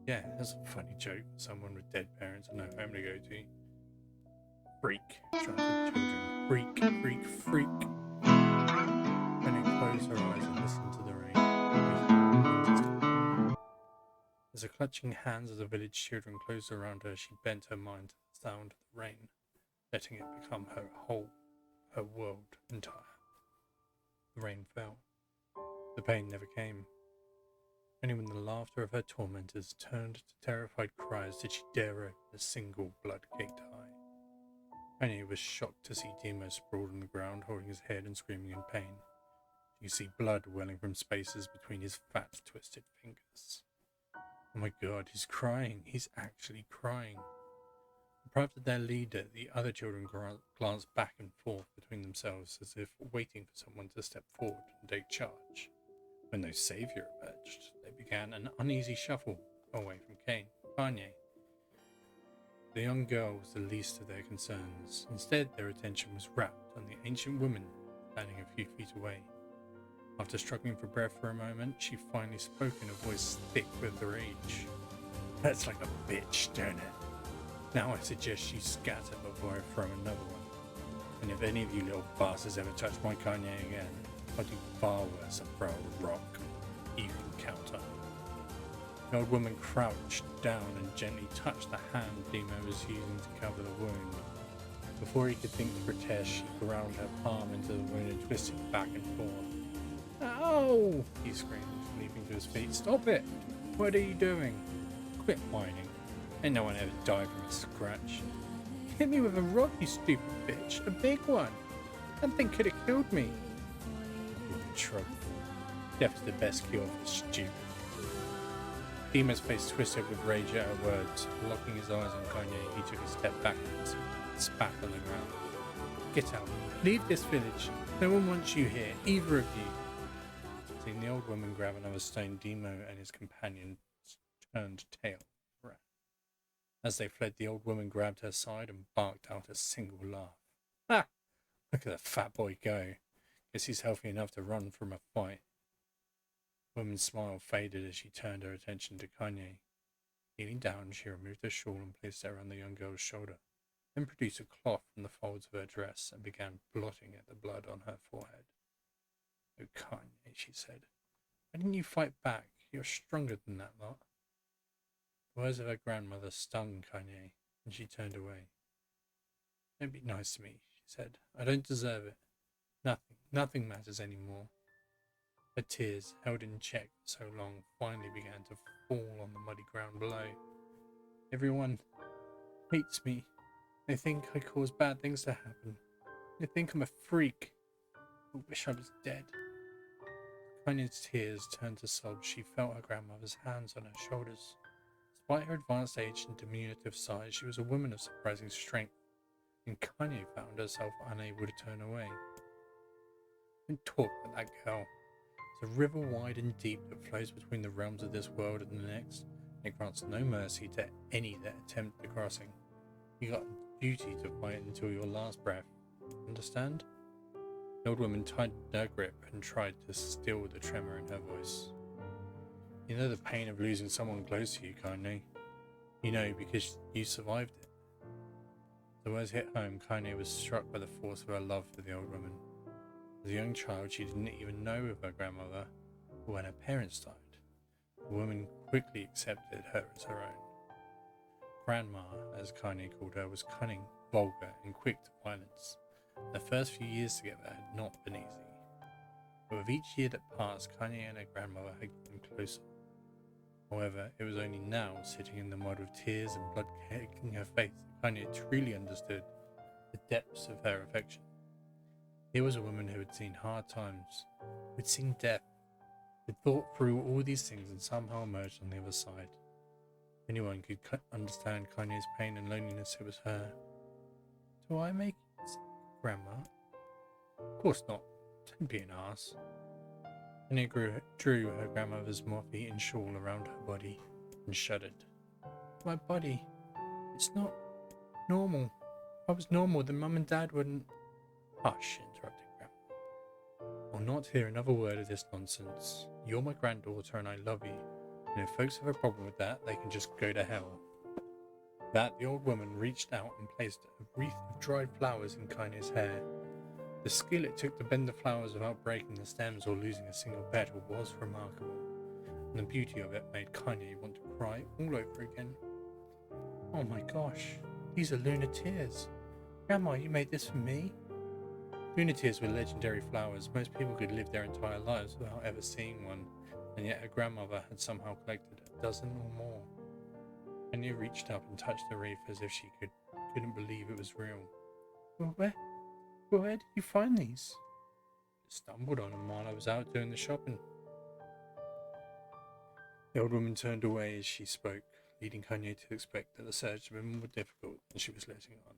Yeah, that's a funny joke for someone with dead parents and no home to go to. Freak, shouted children. Freak, freak, freak. Penny closed her eyes and listened to the rain, waiting for winter to come. As the clutching hands of the village children closed around her, she bent her mind to the sound of the rain, letting it become her world entire. The rain fell. The pain never came. Only when the laughter of her tormentors turned to terrified cries did she dare open a single blood-caked eye. Kaine was shocked to see D.B.S.B.F sprawled on the ground, holding his head and screaming in pain. You see blood welling from spaces between his fat, twisted fingers. Oh my god, he's crying. He's actually crying. Deprived of their leader, the other children glanced back and forth between themselves as if waiting for someone to step forward and take charge. When no savior emerged, they began an uneasy shuffle away from Kaine. The young girl was the least of their concerns. Instead, their attention was wrapped on the ancient woman standing a few feet away. After struggling for breath for a moment, she finally spoke in a voice thick with rage. That's like a bitch, don't it? Now I suggest you scatter before I throw another one. And if any of you little bastards ever touch my Kaine again, I'll do far worse than throw a rock. You can counter. The old woman crouched down and gently touched the hand D.B.S.B.F was using to cover the wound. Before he could think to protest, she ground her palm into the wound and twisted back and forth. Ow! He screamed, leaping to his feet. Stop it! What are you doing? Quit whining. Ain't no one ever died from a scratch. Hit me with a rock, you stupid bitch. A big one. That thing could have killed me. Shrug. Death's the best cure for stupid. D.B.S.B.F's face twisted with rage at her words. Locking his eyes on Kaine, he took a step backwards and spat on the ground. Get out. Leave this village. No one wants you here, either of you. Seeing the old woman grab another stone, D.B.S.B.F and his companion turned tail and ran. As they fled, the old woman grabbed her side and barked out a single laugh. Ha! Look at the fat boy go. Guess he's healthy enough to run from a fight. The woman's smile faded as she turned her attention to Kaine. Kneeling down, she removed her shawl and placed it around the young girl's shoulder, then produced a cloth from the folds of her dress and began blotting at the blood on her forehead. Oh, Kaine, she said. Why didn't you fight back? You're stronger than that lot. The words of her grandmother stung Kaine, and she turned away. Don't be nice to me, she said. I don't deserve it. Nothing matters anymore. Her tears, held in check for so long, finally began to fall on the muddy ground below. Everyone hates me. They think I cause bad things to happen. They think I'm a freak. I wish I was dead. Kaine's tears turned to sobs. She felt her grandmother's hands on her shoulders. Despite her advanced age and diminutive size, she was a woman of surprising strength, and Kaine found herself unable to turn away. Don't talk about that girl. It's a river wide and deep that flows between the realms of this world and the next. It grants no mercy to any that attempt the crossing. You got a duty to fight until your last breath. Understand? The old woman tightened her grip and tried to still the tremor in her voice. You know the pain of losing someone close to you, Kaine. You know because you survived it. The words hit home. Kaine was struck by the force of her love for the old woman. As a young child, she didn't even know of her grandmother, but when her parents died, the woman quickly accepted her as her own. Grandma, as Kaine called her, was cunning, vulgar, and quick to violence. The first few years together had not been easy. But with each year that passed, Kaine and her grandmother had grown closer. However, it was only now, sitting in the mud with tears and blood caking her face, that Kaine truly understood the depths of her affection. Here was a woman who had seen hard times, who had seen death, who had thought through all these things and somehow emerged on the other side. If anyone could understand Kaine's pain and loneliness, it was her. Do I make it sick, Grandma? Of course not. Don't be an ass. Kaine drew her grandmother's moth-eaten shawl around her body and shuddered. My body, it's not normal. If I was normal, then Mum and Dad wouldn't... Hush, interrupted Grandma. I'll not hear another word of this nonsense. You're my granddaughter and I love you. And if folks have a problem with that, they can just go to hell. That, the old woman reached out and placed a wreath of dried flowers in Kaine's hair. The skill it took to bend the flowers without breaking the stems or losing a single petal was remarkable, and the beauty of it made Kaine want to cry all over again. Oh my gosh, these are lunar tears. Grandma, you made this for me? Lunar tears were legendary flowers. Most people could live their entire lives without ever seeing one, and yet her grandmother had somehow collected a dozen or more. Kaine reached up and touched the wreath as if she couldn't believe it was real. Where did you find these? I stumbled on them while I was out doing the shopping. The old woman turned away as she spoke, leading Kaine to expect that the search had been more difficult than she was letting on.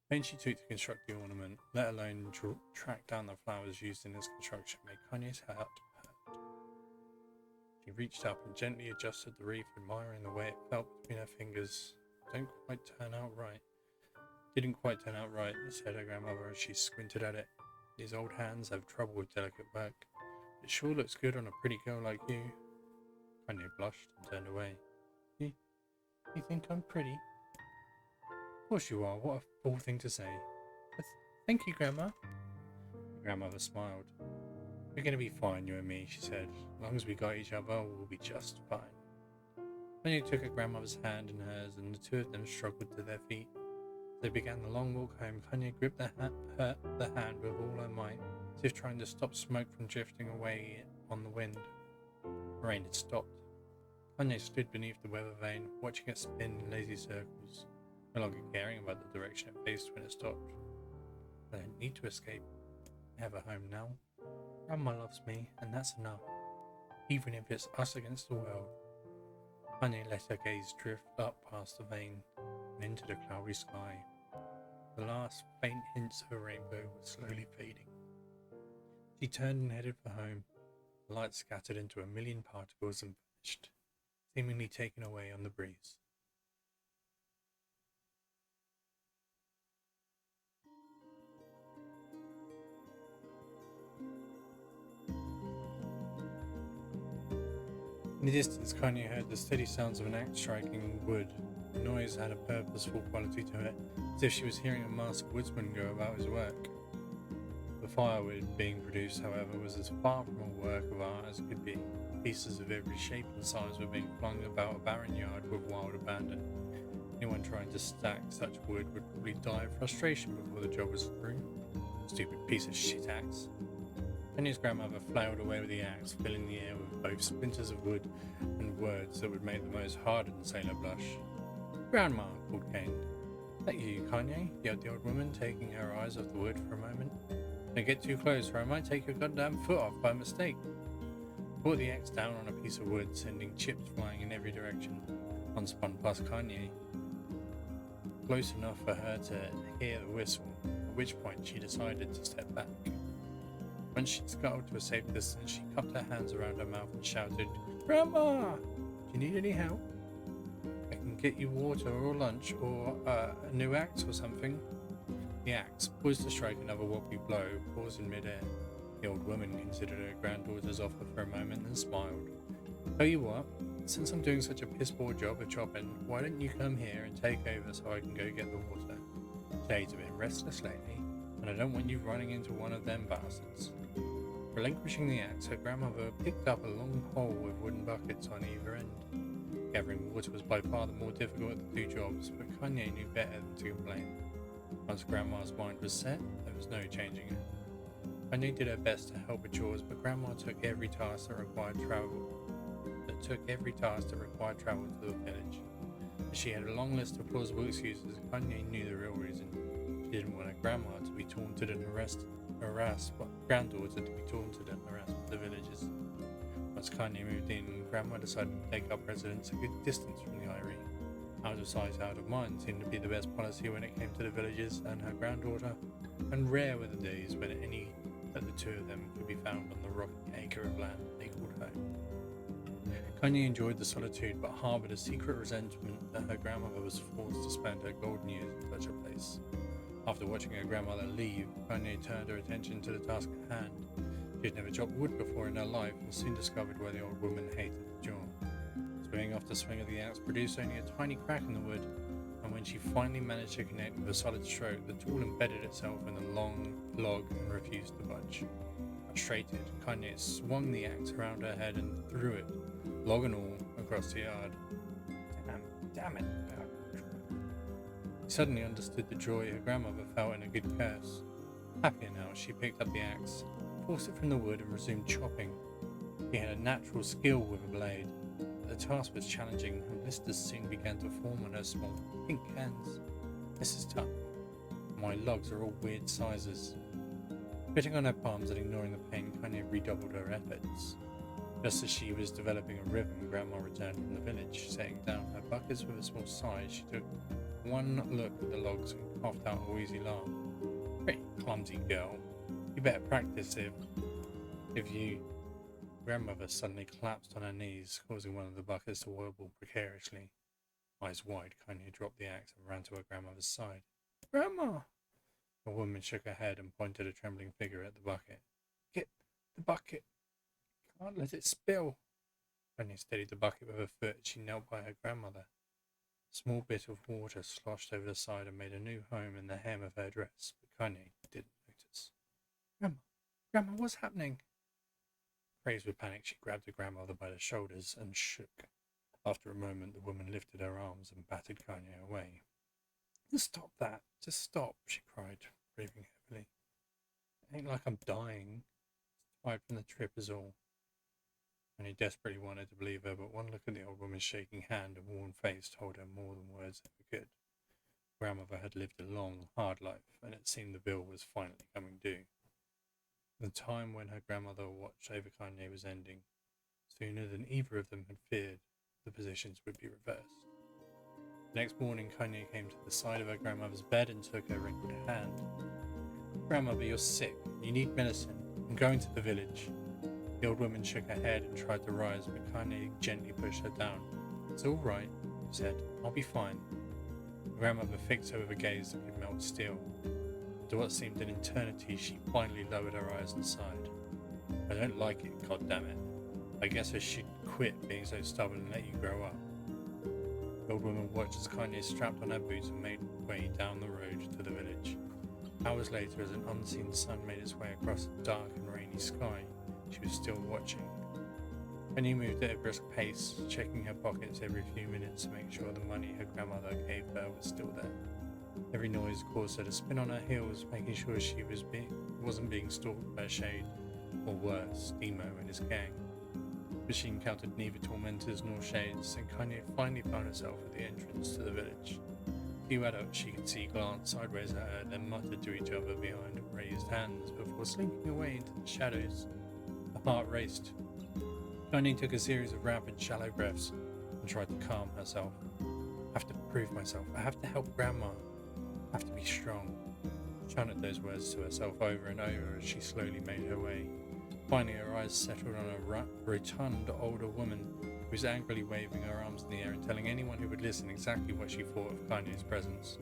The pain she took to construct the ornament, let alone track down the flowers used in its construction, made Kaine's heart hurt. She reached up and gently adjusted the wreath, admiring the way it felt between her fingers. Didn't quite turn out right, said her grandmother as she squinted at it. These old hands have trouble with delicate work. It sure looks good on a pretty girl like you. Kaine blushed and turned away. You think I'm pretty? Of course you are. What a fool thing to say. Thank you, Grandma. The grandmother smiled. We're going to be fine, you and me, she said. As long as we got each other, we'll be just fine. Kaine took her grandmother's hand in hers, and the two of them struggled to their feet. As they began the long walk home, Kaine gripped the hand with all her might, as if trying to stop smoke from drifting away on the wind. The rain had stopped. Kaine stood beneath the weather vane, watching it spin in lazy circles, no longer caring about the direction it faced when it stopped. I don't need to escape. I have a home now. Grandma loves me, and that's enough, even if it's us against the world. Kaine let her gaze drift up past the vane and into the cloudy sky. The last faint hints of a rainbow were slowly fading. She turned and headed for home. The light scattered into a million particles and vanished, seemingly taken away on the breeze. In the distance, Kaine heard the steady sounds of an axe striking wood. The noise had a purposeful quality to it, as if she was hearing a masked woodsman go about his work. The firewood being produced, however, was as far from a work of art as could be. Pieces of every shape and size were being flung about a barren yard with wild abandon. Anyone trying to stack such wood would probably die of frustration before the job was through. Stupid piece of shit axe. Kaine's grandmother flailed away with the axe, filling the air with both splinters of wood and words that would make the most hardened sailor blush. Grandma, called Kaine. That you, Kaine? Yelled the old woman, taking her eyes off the wood for a moment. Don't get too close, or I might take your goddamn foot off by mistake. Brought the axe down on a piece of wood, sending chips flying in every direction. One spun past Kaine, close enough for her to hear the whistle, at which point she decided to step back. When she scuttled to a safe distance, she cupped her hands around her mouth and shouted, Grandma! Do you need any help? I can get you water or lunch or a new axe or something. The axe, poised to strike another wobbly blow, paused in midair. The old woman considered her granddaughter's offer for a moment and smiled. Tell you what, since I'm doing such a piss-poor job of chopping, why don't you come here and take over so I can go get the water? Jay's a bit restless lately, and I don't want you running into one of them bastards. Relinquishing the axe, her grandmother picked up a long pole with wooden buckets on either end. Gathering water was by far the more difficult of the two jobs, but Kaine knew better than to complain. Once Grandma's mind was set, there was no changing it. Kaine did her best to help with chores, but Grandma took every task that required travel to the village. As she had a long list of plausible excuses, Kaine knew the real reason. She didn't want her grandma to be taunted and harassed, but granddaughter to be taunted and harassed by the villagers. Once Kaine moved in, Grandma decided to take up residence a good distance from the eyrie. Out of sight, out of mind seemed to be the best policy when it came to the villagers and her granddaughter, and rare were the days when any that the two of them could be found on the rocky acre of land they called home. Kaine enjoyed the solitude, but harboured a secret resentment that her grandmother was forced to spend her golden years in such a place. After watching her grandmother leave, Kaine turned her attention to the task at hand. She had never chopped wood before in her life and soon discovered why the old woman hated the job. after swing of the axe produced only a tiny crack in the wood, and when she finally managed to connect with a solid stroke, the tool embedded itself in the long log and refused to budge. Frustrated, Kaine swung the axe around her head and threw it, log and all, across the yard. Damn it. She suddenly understood the joy her grandmother felt in a good curse. Happier now, she picked up the axe, forced it from the wood and resumed chopping. She had a natural skill with a blade, but the task was challenging and blisters soon began to form on her small pink hands. This is tough. My logs are all weird sizes. Spitting on her palms and ignoring the pain, Kaine redoubled her efforts. Just as she was developing a rhythm, Grandma returned from the village. Setting down her buckets with a small sigh, she took one look at the logs and coughed out a wheezy laugh. Pretty clumsy girl. You better practice if you... Grandmother suddenly collapsed on her knees, causing one of the buckets to wobble precariously. Eyes wide, Kaine dropped the axe and ran to her grandmother's side. Grandma! The woman shook her head and pointed a trembling finger at the bucket. Get the bucket. Can't let it spill. Kaine steadied the bucket with her foot. She knelt by her grandmother. A small bit of water sloshed over the side and made a new home in the hem of her dress, but Kaine didn't notice. Grandma, what's happening? Crazed with panic, she grabbed her grandmother by the shoulders and shook. After a moment, the woman lifted her arms and battered Kaine away. Just stop that. Just stop, she cried, breathing heavily. It ain't like I'm dying. It's tired from the trip is all. And he desperately wanted to believe her, but one look at the old woman's shaking hand and worn face told her more than words ever could. Grandmother had lived a long, hard life, and it seemed the bill was finally coming due. The time when her grandmother watched over Kaine was ending. Sooner than either of them had feared, the positions would be reversed. The next morning, Kaine came to the side of her grandmother's bed and took her wrinkled hand. Grandmother, you're sick. You need medicine. I'm going to the village. The old woman shook her head and tried to rise, but Kaine gently pushed her down. It's all right, she said. I'll be fine. The grandmother fixed her with a gaze that could melt steel. After what seemed an eternity, she finally lowered her eyes and sighed. I don't like it, goddammit. I guess I should quit being so stubborn and let you grow up. The old woman watched as Kaine strapped on her boots and made her way down the road to the village. Hours later, as an unseen sun made its way across the dark and rainy sky, she was still watching. Kaine moved at a brisk pace, checking her pockets every few minutes to make sure the money her grandmother gave her was still there. Every noise caused her to spin on her heels, making sure she wasn't being stalked by a shade, or worse, D.B.S.B.F and his gang. But she encountered neither tormentors nor shades, and Kaine finally found herself at the entrance to the village. A few adults she could see glanced sideways at her, then muttered to each other behind raised hands before slinking away into the shadows. Her heart raced. Kaine took a series of rapid, shallow breaths and tried to calm herself. I have to prove myself. I have to help Grandma. I have to be strong. She chanted those words to herself over and over as she slowly made her way. Finally, her eyes settled on a rotund older woman who was angrily waving her arms in the air and telling anyone who would listen exactly what she thought of Kaine's presence.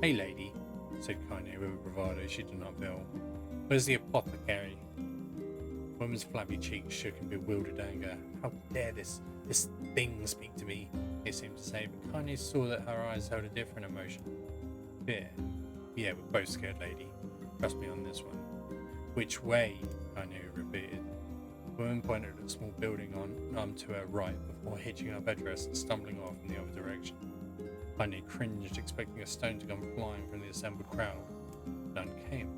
Hey lady, said Kaine with a bravado she did not feel. Where's the apothecary? The woman's flabby cheeks shook in bewildered anger. How dare this thing speak to me, it seemed to say, but Kaine saw that her eyes held a different emotion. Fear. Yeah, we're both scared, lady. Trust me on this one. Which way? Kaine repeated. The woman pointed at a small building to her right before hitching up her dress and stumbling off in the other direction. Kaine cringed, expecting a stone to come flying from the assembled crowd. None came.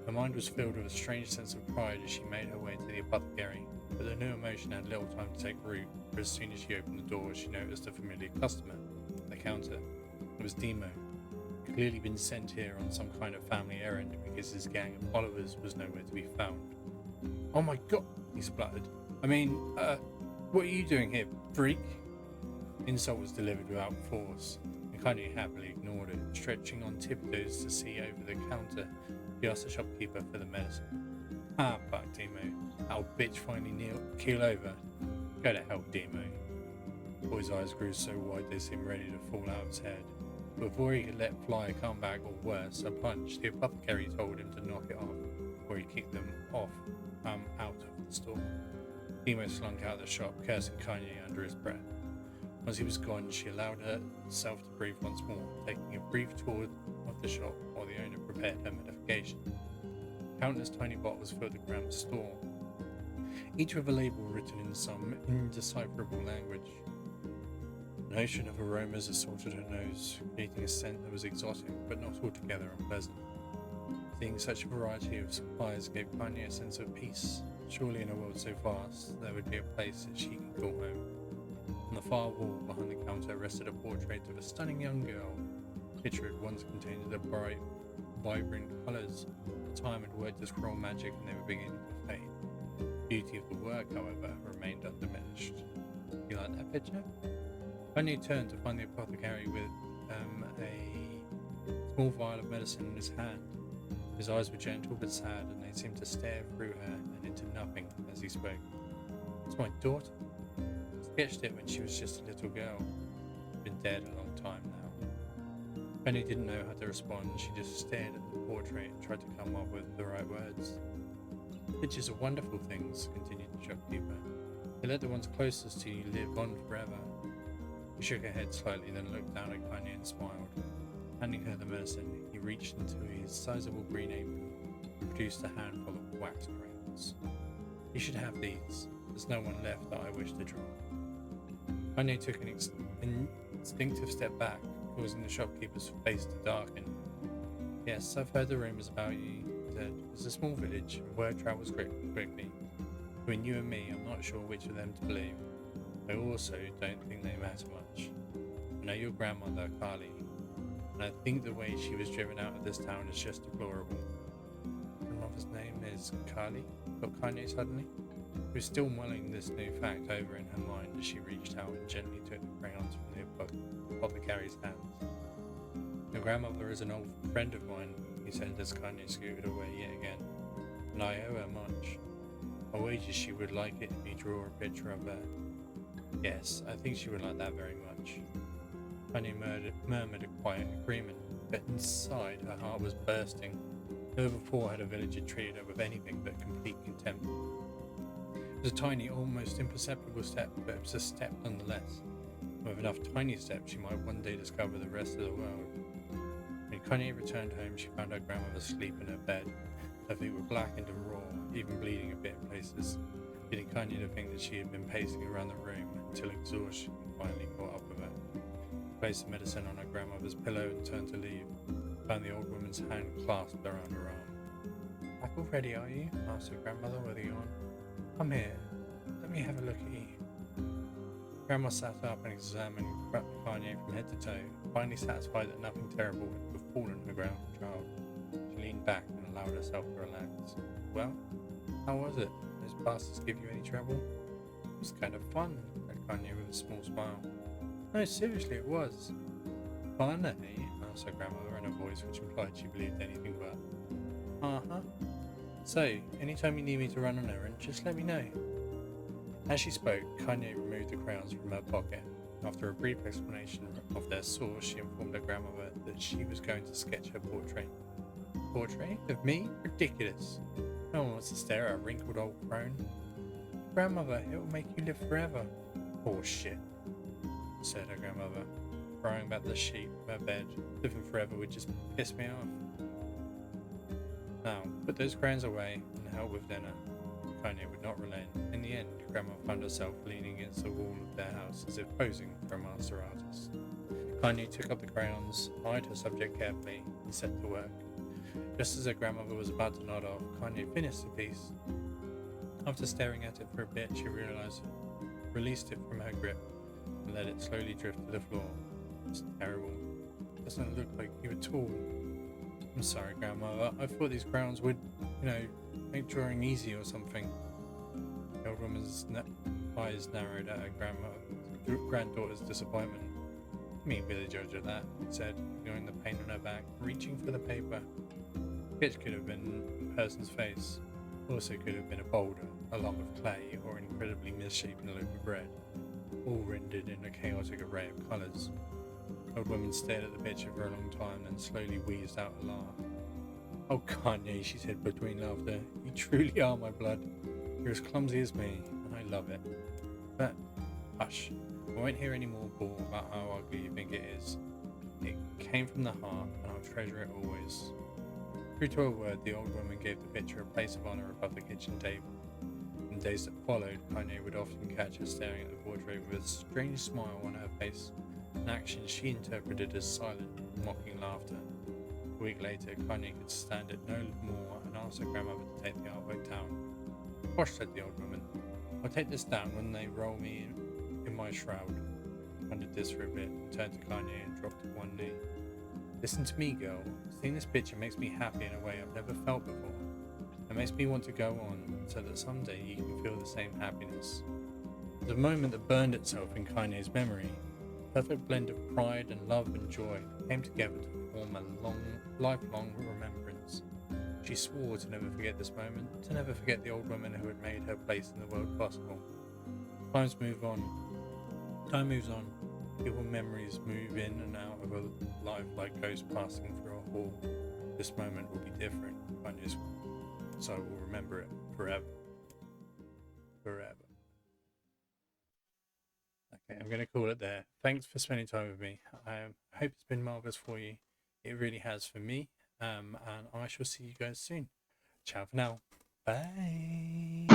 Her mind was filled with a strange sense of pride as she made her way to the apothecary, but the new emotion had little time to take root, for as soon as she opened the door, she noticed a familiar customer at the counter. It was D.B.S.B.F. He'd clearly been sent here on some kind of family errand because his gang of followers was nowhere to be found. Oh my god, he spluttered. What are you doing here, freak? The insult was delivered without force, and Kaine happily ignored it. Stretching on tiptoes to see over the counter, she asked the shopkeeper for the medicine. Ah, fuck, D.B.S.B.F. That'll bitch finally keel over. Go to hell, D.B.S.B.F. The boy's eyes grew so wide they seemed ready to fall out of his head. Before he could let fly a comeback or worse, a punch, the apothecary told him to knock it off, or he kicked them off, out of the store. D.B.S.B.F. slunk out of the shop, cursing Kaine under his breath. Once he was gone, she allowed herself to breathe once more, taking a brief tour of the shop while the owner prepared her medication. Countless tiny bottles filled the cramped store, each with a label written in some indecipherable language. An ocean of aromas assaulted her nose, creating a scent that was exotic but not altogether unpleasant. Seeing such a variety of supplies gave Kaine a sense of peace. Surely in a world so vast, there would be a place that she could call home. On the far wall behind the counter rested a portrait of a stunning young girl. The picture had once contained the bright, vibrant colours. The time had worked its cruel magic and they were beginning to fade. The beauty of the work, however, remained undiminished. You like that picture? Kaine turned to find the apothecary with a small vial of medicine in his hand. His eyes were gentle but sad, and they seemed to stare through her and into nothing as he spoke. "It's my daughter. I sketched it when she was just a little girl. She's been dead a long time now." Kaine didn't know how to respond. She just stared at the portrait and tried to come up with the right words. "Pictures are wonderful things," continued the shopkeeper. "They let the ones closest to you live on forever." He shook her head slightly, then looked down at Kaine and smiled. Handing her the medicine, he reached into his sizable green apron and produced a handful of wax crayons. "You should have these. There's no one left that I wish to draw." Kaine took an instinctive step back, causing the shopkeeper's face to darken. "Yes, I've heard the rumours about you," he said. "It's a small village, and word travels quickly. Between you and me, I'm not sure which of them to believe. I also don't think they matter much. I know your grandmother, Kali, and I think the way she was driven out of this town is just deplorable." "Grandmother's name is Kali?" thought Kaine suddenly. She was still mulling this new fact over in her mind as she reached out and gently took the crayons from the apothecary's hands. "Your grandmother is an old friend of mine," he said as Kaine scooted away yet again, "and I owe her much. I wager she would like it if you draw a picture of her." "Yes, I think she would like that very much." Kaine murmured a quiet agreement, but inside her heart was bursting. Never before had a villager treated her with anything but complete contempt. It was a tiny, almost imperceptible step, but it was a step nonetheless. With enough tiny steps, she might one day discover the rest of the world. When Kaine returned home, she found her grandmother asleep in her bed. Her feet were blackened and raw, even bleeding a bit in places, leading Kaine to think that she had been pacing around the room until exhaustion finally caught up with her. She placed the medicine on her grandmother's pillow and turned to leave, found the old woman's hand clasped around her arm. "Back already, are you?" asked her grandmother with a yawn. "Come here, let me have a look at you." Grandma sat up and examined Kaine from head to toe, finally satisfied that nothing terrible had befallen her grandchild. She leaned back and allowed herself to relax. "Well, how was it? Those bastards give you any trouble?" "It was kind of fun," said Kaine with a small smile. "No, seriously, it was." "Fun, eh?" asked her grandmother in a voice which implied she believed anything but. "Uh-huh. So, anytime you need me to run an errand, just let me know." As she spoke, Kaine removed the crayons from her pocket. After a brief explanation of their source, she informed her grandmother that she was going to sketch her portrait. "Portrait? Of me? Ridiculous. No one wants to stare at a wrinkled old crone." "Grandmother, it will make you live forever." "Bullshit," said her grandmother, throwing back the sheet from her bed. "Living forever would just piss me off. Now, put those crayons away and help with dinner." Kaine would not relent. In the end, Grandma found herself leaning against the wall of their house as if posing for a master artist. Kaine took up the crayons, eyed her subject carefully, and set to work. Just as her grandmother was about to nod off, Kaine finished the piece. After staring at it for a bit, she released it from her grip and let it slowly drift to the floor. "It's terrible. It doesn't look like you at all." "I'm sorry, Grandmother. I thought these crayons would, make drawing easy or something." The old woman's eyes narrowed at her granddaughter's disappointment. "Me be the judge of that," he said, ignoring the pain on her back, reaching for the paper. The pitch could have been a person's face. Also could have been a boulder, a lump of clay, or an incredibly misshapen loaf of bread, all rendered in a chaotic array of colours. The old woman stared at the picture for a long time, then slowly wheezed out a laugh. "Oh, Kaine," she said between laughter, "you truly are my blood. You're as clumsy as me, and I love it. But, hush, I won't hear any more bull about how ugly you think it is. It came from the heart, and I'll treasure it always. True to her word, the old woman gave the picture a place of honour above the kitchen table. In the days that followed, Kaine would often catch her staring at the portrait with a strange smile on her face, an action she interpreted as silent, mocking laughter. A week later, Kaine could stand it no more and asked her grandmother to take the artwork down. "Gosh," said the old woman, "I'll take this down when they roll me in my shroud." I pondered this for a bit, and turned to Kaine and dropped to one knee. "Listen to me, girl. Seeing this picture makes me happy in a way I've never felt before. It makes me want to go on, so that someday you can feel the same happiness." The moment that burned itself in Kaine's memory, a perfect blend of pride and love and joy came together to form a lifelong remembrance. She swore to never forget this moment, to never forget the old woman who had made her place in the world possible. Time moves on. People memories move in and out of a life like ghosts passing through a hall. This moment will be different, so I will remember it forever. Forever. Okay, I'm going to call it there. Thanks for spending time with me. I hope it's been marvellous for you. It really has for me. And I shall see you guys soon. Ciao for now. Bye.